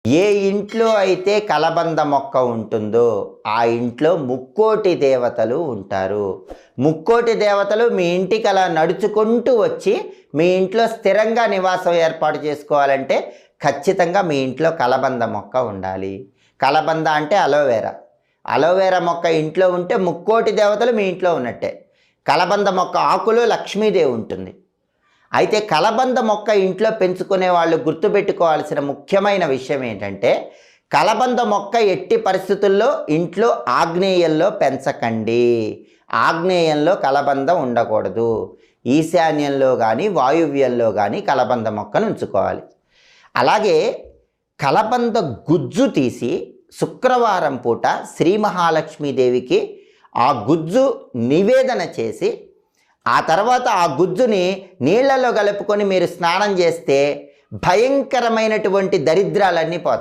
ఏ ఇంట్లో అయితే కలబంద మొక్క ఉంటుందో ఆ ఇంట్లో ముక్కోటి దేవతలు ఉంటారు. ముక్కోటి దేవతలు మీ ఇంటికి అలా నడుచుకుంటూ వచ్చి మీ ఇంట్లో స్థిరంగా నివాసం ఏర్పాటు చేసుకోవాలంటే ఖచ్చితంగా మీ ఇంట్లో కలబంద మొక్క ఉండాలి. కలబంద అంటే అలోవెరా. అలోవెరా మొక్క ఇంట్లో ఉంటే ముక్కోటి దేవతలు మీ ఇంట్లో ఉన్నట్టే. కలబంద మొక్క ఆకులో లక్ష్మీదేవి ఉంటుంది. అయితే కలబంద మొక్క ఇంట్లో పెంచుకునే వాళ్ళు గుర్తుపెట్టుకోవాల్సిన ముఖ్యమైన విషయం ఏంటంటే, కలబంద మొక్క ఎట్టి పరిస్థితుల్లో ఇంట్లో ఆగ్నేయంలో పెంచకండి. ఆగ్నేయంలో కలబంద ఉండకూడదు. ఈశాన్యంలో కానీ వాయువ్యంలో కానీ కలబంద మొక్కను ఉంచుకోవాలి. అలాగే కలబంద గుజ్జు తీసి శుక్రవారం పూట శ్రీ మహాలక్ష్మీదేవికి ఆ గుజ్జు నివేదన చేసి ఆ తర్వాత ఆ గుజ్జుని నీళ్లలో కలుపుకొని మీరు స్నానం చేస్తే భయంకరమైనటువంటి దరిద్రాలన్నీ పోతాయి.